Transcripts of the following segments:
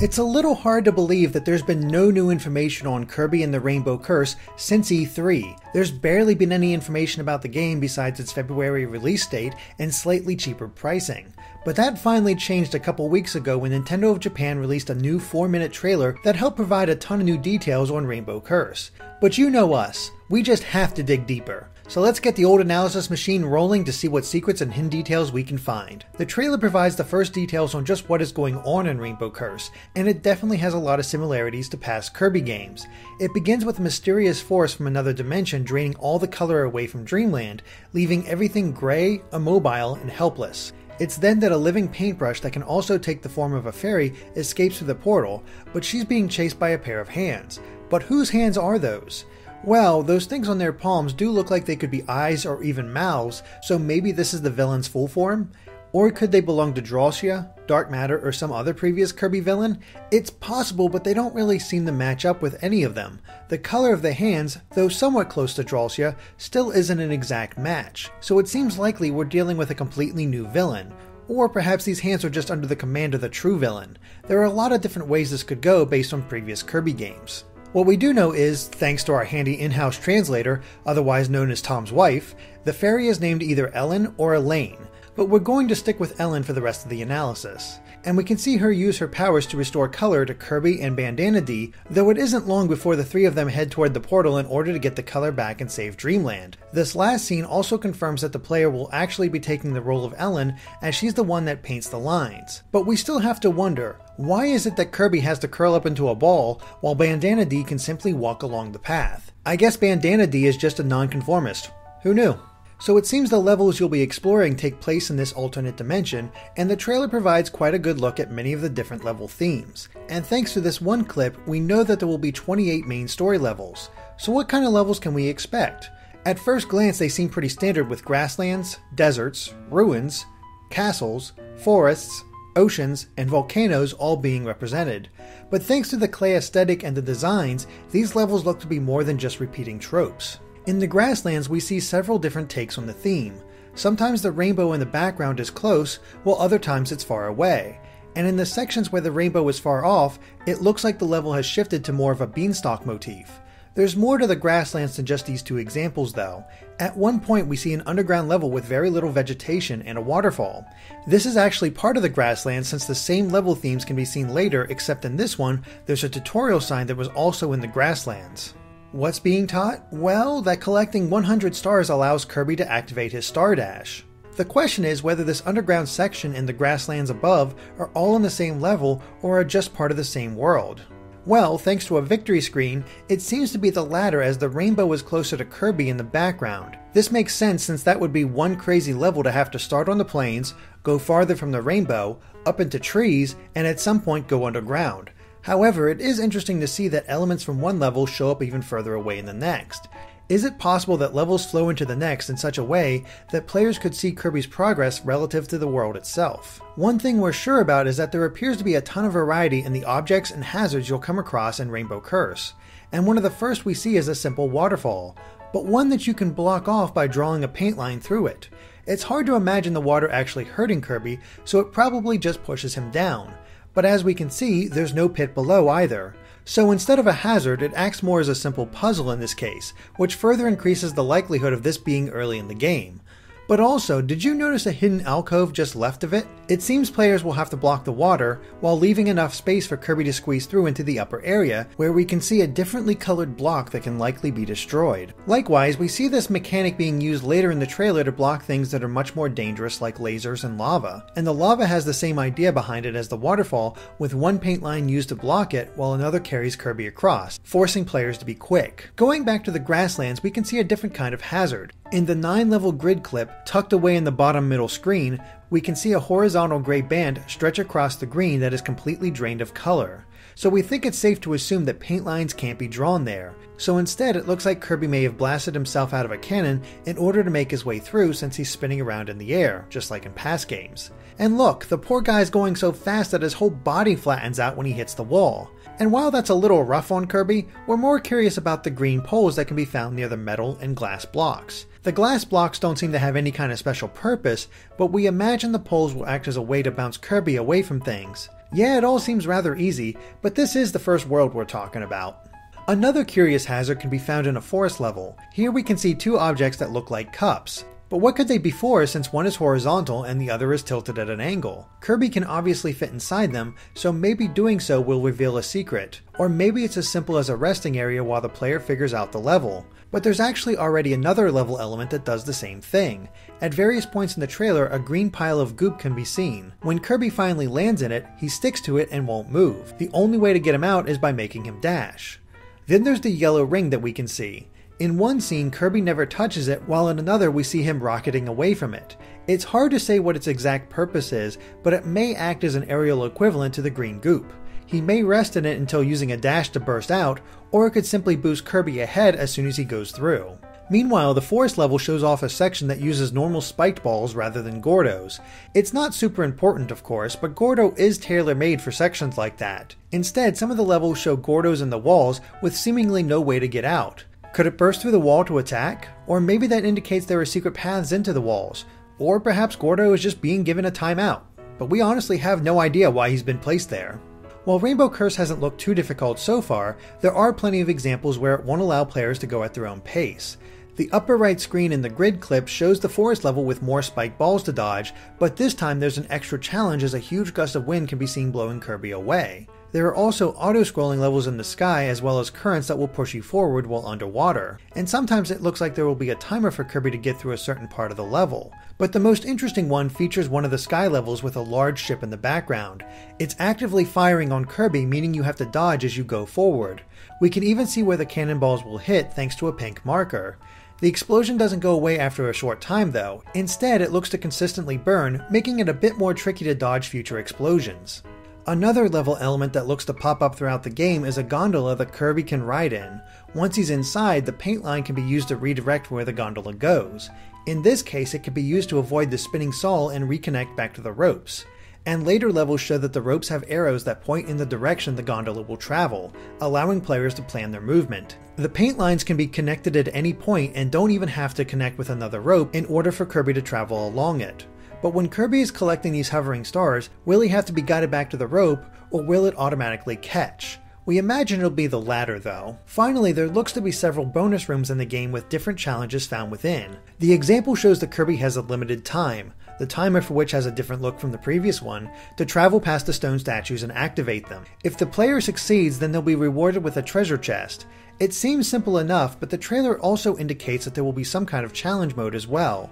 It's a little hard to believe that there's been no new information on Kirby and the Rainbow Curse since E3. There's barely been any information about the game besides its February release date and slightly cheaper pricing. But that finally changed a couple weeks ago when Nintendo of Japan released a new 4-minute trailer that helped provide a ton of new details on Rainbow Curse. But you know us, we just have to dig deeper. So let's get the old analysis machine rolling to see what secrets and hidden details we can find. The trailer provides the first details on just what is going on in Rainbow Curse, and it definitely has a lot of similarities to past Kirby games. It begins with a mysterious force from another dimension draining all the color away from Dreamland, leaving everything gray, immobile, and helpless. It's then that a living paintbrush that can also take the form of a fairy escapes through the portal, but she's being chased by a pair of hands. But whose hands are those? Well, those things on their palms do look like they could be eyes or even mouths, so maybe this is the villain's full form? Or could they belong to Drossia, Dark Matter, or some other previous Kirby villain? It's possible, but they don't really seem to match up with any of them. The color of the hands, though somewhat close to Drossia, still isn't an exact match, so it seems likely we're dealing with a completely new villain. Or perhaps these hands are just under the command of the true villain. There are a lot of different ways this could go based on previous Kirby games. What we do know is, thanks to our handy in-house translator, otherwise known as Tom's wife, the fairy is named either Ellen or Elaine, but we're going to stick with Ellen for the rest of the analysis. And we can see her use her powers to restore color to Kirby and Bandana Dee, though it isn't long before the three of them head toward the portal in order to get the color back and save Dreamland. This last scene also confirms that the player will actually be taking the role of Ellen, as she's the one that paints the lines. But we still have to wonder, why is it that Kirby has to curl up into a ball while Bandana Dee can simply walk along the path? I guess Bandana Dee is just a nonconformist. Who knew? So it seems the levels you'll be exploring take place in this alternate dimension, and the trailer provides quite a good look at many of the different level themes. And thanks to this one clip, we know that there will be 28 main story levels. So what kind of levels can we expect? At first glance they seem pretty standard with grasslands, deserts, ruins, castles, forests, oceans, and volcanoes all being represented. But thanks to the clay aesthetic and the designs, these levels look to be more than just repeating tropes. In the grasslands, we see several different takes on the theme. Sometimes the rainbow in the background is close, while other times it's far away. And in the sections where the rainbow is far off, it looks like the level has shifted to more of a beanstalk motif. There's more to the grasslands than just these two examples though. At one point we see an underground level with very little vegetation and a waterfall. This is actually part of the grasslands since the same level themes can be seen later, except in this one, there's a tutorial sign that was also in the grasslands. What's being taught? Well, that collecting 100 stars allows Kirby to activate his Star Dash. The question is whether this underground section and the grasslands above are all on the same level or are just part of the same world. Well, thanks to a victory screen, it seems to be the latter as the rainbow is closer to Kirby in the background. This makes sense since that would be one crazy level to have to start on the plains, go farther from the rainbow, up into trees, and at some point go underground. However, it is interesting to see that elements from one level show up even further away in the next. Is it possible that levels flow into the next in such a way that players could see Kirby's progress relative to the world itself? One thing we're sure about is that there appears to be a ton of variety in the objects and hazards you'll come across in Rainbow Curse, and one of the first we see is a simple waterfall, but one that you can block off by drawing a paint line through it. It's hard to imagine the water actually hurting Kirby, so it probably just pushes him down. But as we can see, there's no pit below either. So instead of a hazard, it acts more as a simple puzzle in this case, which further increases the likelihood of this being early in the game. But also, did you notice a hidden alcove just left of it? It seems players will have to block the water, while leaving enough space for Kirby to squeeze through into the upper area, where we can see a differently colored block that can likely be destroyed. Likewise, we see this mechanic being used later in the trailer to block things that are much more dangerous like lasers and lava. And the lava has the same idea behind it as the waterfall, with one paint line used to block it, while another carries Kirby across, forcing players to be quick. Going back to the grasslands, we can see a different kind of hazard. In the 9-level grid clip, tucked away in the bottom middle screen, we can see a horizontal gray band stretch across the green that is completely drained of color. So we think it's safe to assume that paint lines can't be drawn there. So instead it looks like Kirby may have blasted himself out of a cannon in order to make his way through since he's spinning around in the air, just like in past games. And look, the poor guy's going so fast that his whole body flattens out when he hits the wall. And while that's a little rough on Kirby, we're more curious about the green poles that can be found near the metal and glass blocks. The glass blocks don't seem to have any kind of special purpose, but we imagine the poles will act as a way to bounce Kirby away from things. Yeah, it all seems rather easy, but this is the first world we're talking about. Another curious hazard can be found in a forest level. Here we can see two objects that look like cups. But what could they be for, since one is horizontal and the other is tilted at an angle? Kirby can obviously fit inside them, so maybe doing so will reveal a secret. Or maybe it's as simple as a resting area while the player figures out the level. But there's actually already another level element that does the same thing. At various points in the trailer, a green pile of goop can be seen. When Kirby finally lands in it, he sticks to it and won't move. The only way to get him out is by making him dash. Then there's the yellow ring that we can see. In one scene, Kirby never touches it, while in another we see him rocketing away from it. It's hard to say what its exact purpose is, but it may act as an aerial equivalent to the green goop. He may rest in it until using a dash to burst out, or it could simply boost Kirby ahead as soon as he goes through. Meanwhile, the forest level shows off a section that uses normal spiked balls rather than Gordos. It's not super important, of course, but Gordo is tailor-made for sections like that. Instead, some of the levels show Gordos in the walls with seemingly no way to get out. Could it burst through the wall to attack? Or maybe that indicates there are secret paths into the walls. Or perhaps Gordo is just being given a timeout. But we honestly have no idea why he's been placed there. While Rainbow Curse hasn't looked too difficult so far, there are plenty of examples where it won't allow players to go at their own pace. The upper right screen in the grid clip shows the forest level with more spiked balls to dodge, but this time there's an extra challenge as a huge gust of wind can be seen blowing Kirby away. There are also auto-scrolling levels in the sky as well as currents that will push you forward while underwater, and sometimes it looks like there will be a timer for Kirby to get through a certain part of the level. But the most interesting one features one of the sky levels with a large ship in the background. It's actively firing on Kirby, meaning you have to dodge as you go forward. We can even see where the cannonballs will hit thanks to a pink marker. The explosion doesn't go away after a short time though. Instead, it looks to consistently burn, making it a bit more tricky to dodge future explosions. Another level element that looks to pop up throughout the game is a gondola that Kirby can ride in. Once he's inside, the paint line can be used to redirect where the gondola goes. In this case, it can be used to avoid the spinning saw and reconnect back to the ropes. And later levels show that the ropes have arrows that point in the direction the gondola will travel, allowing players to plan their movement. The paint lines can be connected at any point and don't even have to connect with another rope in order for Kirby to travel along it. But when Kirby is collecting these hovering stars, will he have to be guided back to the rope, or will it automatically catch? We imagine it'll be the latter though. Finally, there looks to be several bonus rooms in the game with different challenges found within. The example shows that Kirby has a limited time, the timer for which has a different look from the previous one, to travel past the stone statues and activate them. If the player succeeds, then they'll be rewarded with a treasure chest. It seems simple enough, but the trailer also indicates that there will be some kind of challenge mode as well.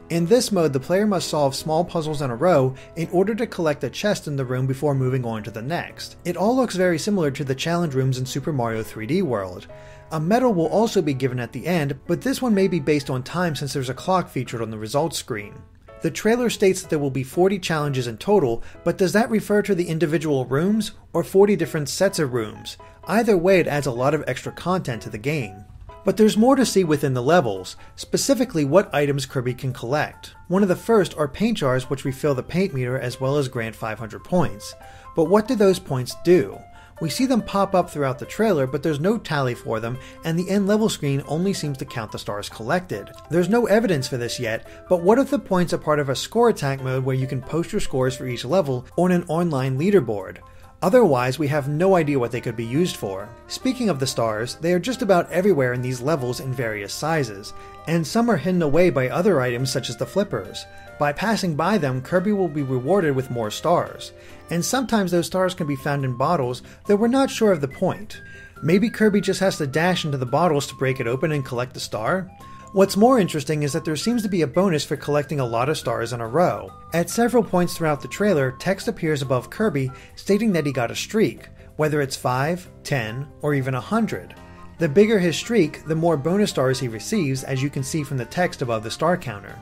In this mode, the player must solve small puzzles in a row in order to collect a chest in the room before moving on to the next. It all looks very similar to the challenge rooms in Super Mario 3D World. A medal will also be given at the end, but this one may be based on time since there's a clock featured on the results screen. The trailer states that there will be 40 challenges in total, but does that refer to the individual rooms or 40 different sets of rooms? Either way, it adds a lot of extra content to the game. But there's more to see within the levels, specifically what items Kirby can collect. One of the first are paint jars, which refill the paint meter as well as grant 500 points. But what do those points do? We see them pop up throughout the trailer, but there's no tally for them, and the end level screen only seems to count the stars collected. There's no evidence for this yet, but what if the points are part of a score attack mode where you can post your scores for each level on an online leaderboard? Otherwise, we have no idea what they could be used for. Speaking of the stars, they are just about everywhere in these levels in various sizes, and some are hidden away by other items such as the flippers. By passing by them, Kirby will be rewarded with more stars, and sometimes those stars can be found in bottles, though we're not sure of the point. Maybe Kirby just has to dash into the bottles to break it open and collect the star? What's more interesting is that there seems to be a bonus for collecting a lot of stars in a row. At several points throughout the trailer, text appears above Kirby stating that he got a streak, whether it's 5, 10, or even 100. The bigger his streak, the more bonus stars he receives, as you can see from the text above the star counter.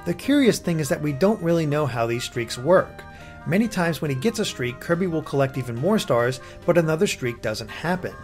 The curious thing is that we don't really know how these streaks work. Many times when he gets a streak, Kirby will collect even more stars, but another streak doesn't happen.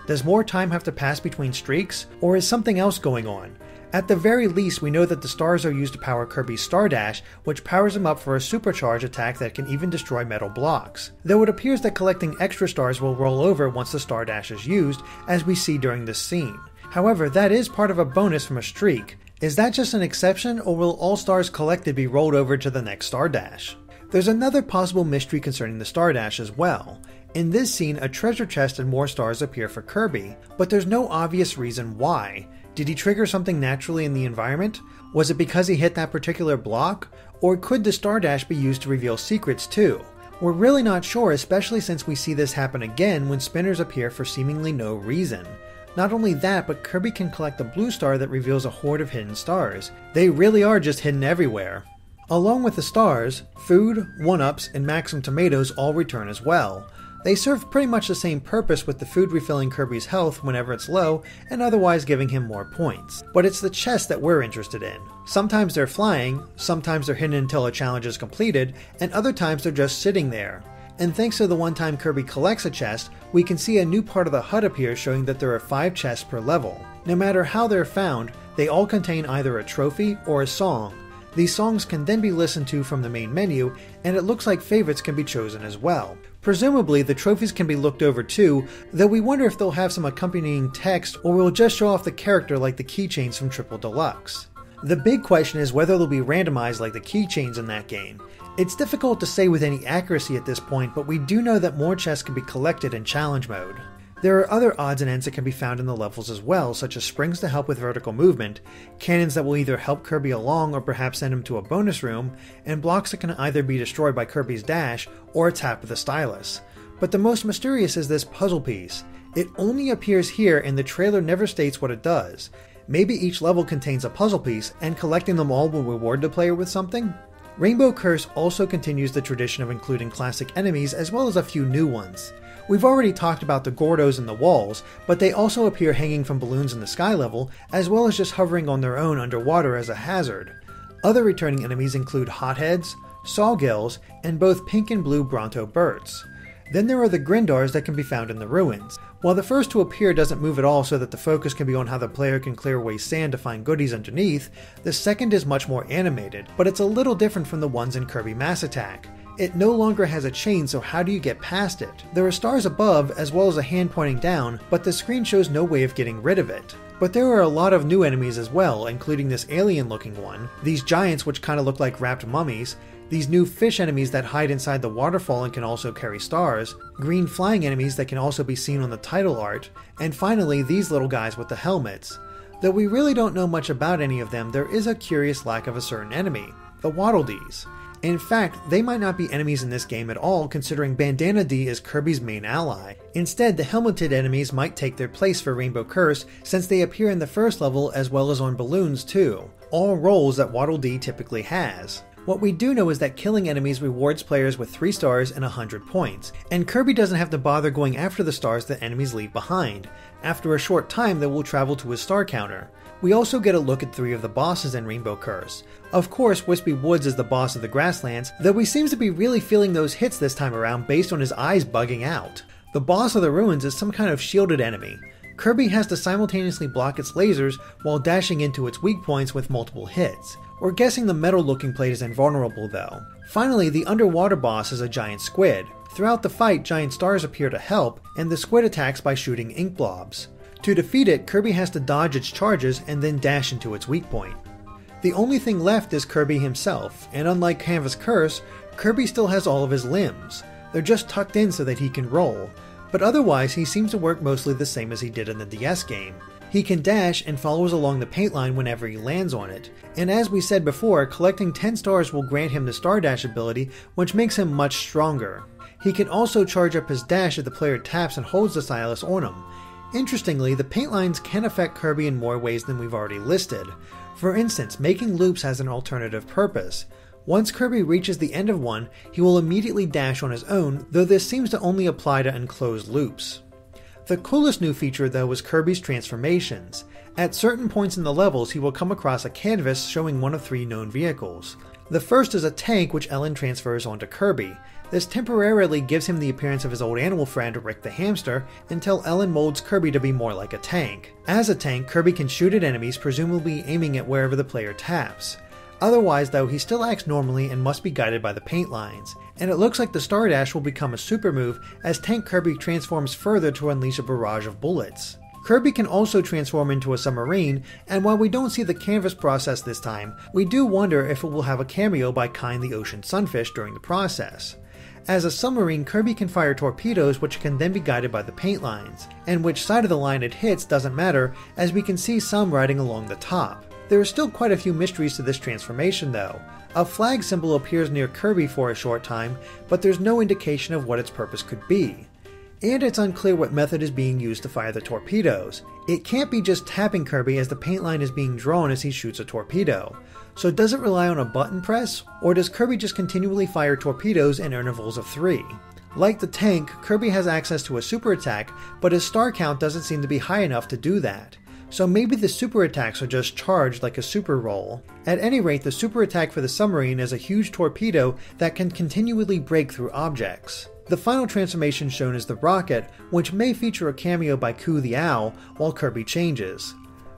Does more time have to pass between streaks, or is something else going on? At the very least, we know that the stars are used to power Kirby's Star Dash, which powers him up for a supercharge attack that can even destroy metal blocks. Though it appears that collecting extra stars will roll over once the Star Dash is used, as we see during this scene. However, that is part of a bonus from a streak. Is that just an exception, or will all stars collected be rolled over to the next Star Dash? There's another possible mystery concerning the Star Dash as well. In this scene, a treasure chest and more stars appear for Kirby, but there's no obvious reason why. Did he trigger something naturally in the environment? Was it because he hit that particular block? Or could the Star Dash be used to reveal secrets too? We're really not sure, especially since we see this happen again when spinners appear for seemingly no reason. Not only that, but Kirby can collect a blue star that reveals a horde of hidden stars. They really are just hidden everywhere. Along with the stars, food, 1-ups, and Maxim tomatoes all return as well. They serve pretty much the same purpose, with the food refilling Kirby's health whenever it's low and otherwise giving him more points. But it's the chests that we're interested in. Sometimes they're flying, sometimes they're hidden until a challenge is completed, and other times they're just sitting there. And thanks to the one time Kirby collects a chest, we can see a new part of the HUD appear showing that there are 5 chests per level. No matter how they're found, they all contain either a trophy or a song. These songs can then be listened to from the main menu, and it looks like favorites can be chosen as well. Presumably, the trophies can be looked over too, though we wonder if they'll have some accompanying text or will just show off the character like the keychains from Triple Deluxe. The big question is whether they'll be randomized like the keychains in that game. It's difficult to say with any accuracy at this point, but we do know that more chests can be collected in challenge mode. There are other odds and ends that can be found in the levels as well, such as springs to help with vertical movement, cannons that will either help Kirby along or perhaps send him to a bonus room, and blocks that can either be destroyed by Kirby's dash or a tap with a stylus. But the most mysterious is this puzzle piece. It only appears here and the trailer never states what it does. Maybe each level contains a puzzle piece, and collecting them all will reward the player with something? Rainbow Curse also continues the tradition of including classic enemies as well as a few new ones. We've already talked about the Gordos in the walls, but they also appear hanging from balloons in the sky level, as well as just hovering on their own underwater as a hazard. Other returning enemies include Hotheads, Sawgills, and both pink and blue Bronto Birds. Then there are the Grindars that can be found in the ruins. While the first to appear doesn't move at all so that the focus can be on how the player can clear away sand to find goodies underneath, the second is much more animated, but it's a little different from the ones in Kirby Mass Attack. It no longer has a chain, so how do you get past it? There are stars above as well as a hand pointing down, but the screen shows no way of getting rid of it. But there are a lot of new enemies as well, including this alien looking one, these giants which kinda look like wrapped mummies, these new fish enemies that hide inside the waterfall and can also carry stars, green flying enemies that can also be seen on the title art, and finally these little guys with the helmets. Though we really don't know much about any of them, there is a curious lack of a certain enemy, the Waddle Dees. In fact, they might not be enemies in this game at all, considering Bandana Dee is Kirby's main ally. Instead, the helmeted enemies might take their place for Rainbow Curse, since they appear in the first level as well as on balloons too, all roles that Waddle Dee typically has. What we do know is that killing enemies rewards players with 3 stars and 100 points, and Kirby doesn't have to bother going after the stars that enemies leave behind. After a short time, they will travel to his star counter. We also get a look at 3 of the bosses in Rainbow Curse. Of course, Wispy Woods is the boss of the Grasslands, though he seems to be really feeling those hits this time around based on his eyes bugging out. The boss of the ruins is some kind of shielded enemy. Kirby has to simultaneously block its lasers while dashing into its weak points with multiple hits. We're guessing the metal-looking plate is invulnerable though. Finally, the underwater boss is a giant squid. Throughout the fight, giant stars appear to help, and the squid attacks by shooting ink blobs. To defeat it, Kirby has to dodge its charges and then dash into its weak point. The only thing left is Kirby himself, and unlike Canvas Curse, Kirby still has all of his limbs. They're just tucked in so that he can roll, but otherwise he seems to work mostly the same as he did in the DS game. He can dash and follows along the paint line whenever he lands on it, and as we said before, collecting 10 stars will grant him the Star Dash ability, which makes him much stronger. He can also charge up his dash if the player taps and holds the stylus on him. Interestingly, the paint lines can affect Kirby in more ways than we've already listed. For instance, making loops has an alternative purpose. Once Kirby reaches the end of one, he will immediately dash on his own, though this seems to only apply to enclosed loops. The coolest new feature though was Kirby's transformations. At certain points in the levels, he will come across a canvas showing one of 3 known vehicles. The first is a tank which Ellen transfers onto Kirby. This temporarily gives him the appearance of his old animal friend Rick the Hamster, until Ellen molds Kirby to be more like a tank. As a tank, Kirby can shoot at enemies, presumably aiming at wherever the player taps. Otherwise though, he still acts normally and must be guided by the paint lines. And it looks like the Star Dash will become a super move as Tank Kirby transforms further to unleash a barrage of bullets. Kirby can also transform into a submarine, and while we don't see the canvas process this time, we do wonder if it will have a cameo by Kine the ocean sunfish during the process. As a submarine, Kirby can fire torpedoes which can then be guided by the paint lines, and which side of the line it hits doesn't matter, as we can see some riding along the top. There are still quite a few mysteries to this transformation though. A flag symbol appears near Kirby for a short time, but there's no indication of what its purpose could be. And it's unclear what method is being used to fire the torpedoes. It can't be just tapping Kirby as the paint line is being drawn as he shoots a torpedo. So does it rely on a button press, or does Kirby just continually fire torpedoes in intervals of 3? Like the tank, Kirby has access to a super attack, but his star count doesn't seem to be high enough to do that. So maybe the super attacks are just charged like a super roll. At any rate, the super attack for the submarine is a huge torpedo that can continually break through objects. The final transformation shown is the rocket, which may feature a cameo by Coo the Owl while Kirby changes.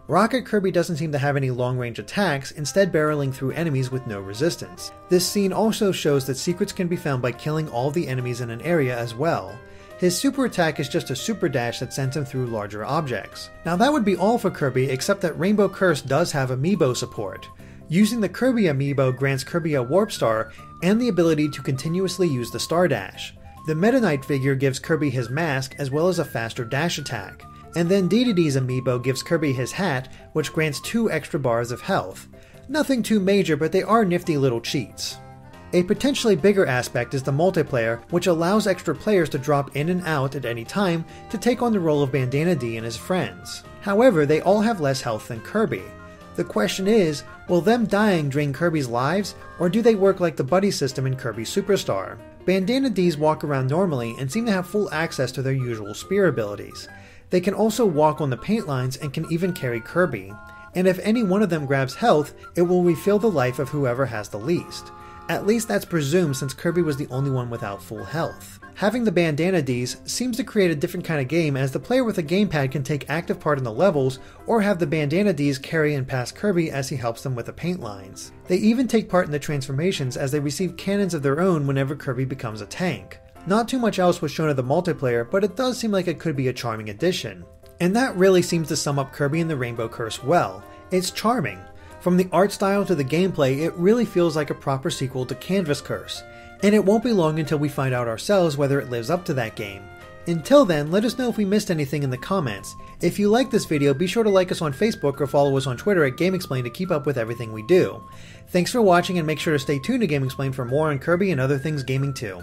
Rocket Kirby doesn't seem to have any long-range attacks, instead barreling through enemies with no resistance. This scene also shows that secrets can be found by killing all the enemies in an area as well. His super attack is just a super dash that sends him through larger objects. Now that would be all for Kirby, except that Rainbow Curse does have Amiibo support. Using the Kirby Amiibo grants Kirby a Warp Star and the ability to continuously use the Star Dash. The Meta Knight figure gives Kirby his mask as well as a faster dash attack. And then Dee's amiibo gives Kirby his hat, which grants 2 extra bars of health. Nothing too major, but they are nifty little cheats. A potentially bigger aspect is the multiplayer, which allows extra players to drop in and out at any time to take on the role of Bandana Dee and his friends. However, they all have less health than Kirby. The question is, will them dying drain Kirby's lives, or do they work like the buddy system in Kirby Superstar? Bandana Dees walk around normally and seem to have full access to their usual spear abilities. They can also walk on the paint lines and can even carry Kirby. And if any one of them grabs health, it will refill the life of whoever has the least. At least that's presumed since Kirby was the only one without full health. Having the Bandana Dees seems to create a different kind of game, as the player with a gamepad can take active part in the levels, or have the Bandana Dees carry and pass Kirby as he helps them with the paint lines. They even take part in the transformations as they receive cannons of their own whenever Kirby becomes a tank. Not too much else was shown of the multiplayer, but it does seem like it could be a charming addition. And that really seems to sum up Kirby and the Rainbow Curse well. It's charming. From the art style to the gameplay, it really feels like a proper sequel to Canvas Curse. And it won't be long until we find out ourselves whether it lives up to that game. Until then, let us know if we missed anything in the comments. If you liked this video, be sure to like us on Facebook or follow us on Twitter at GameXplain to keep up with everything we do. Thanks for watching, and make sure to stay tuned to GameXplain for more on Kirby and other things gaming too.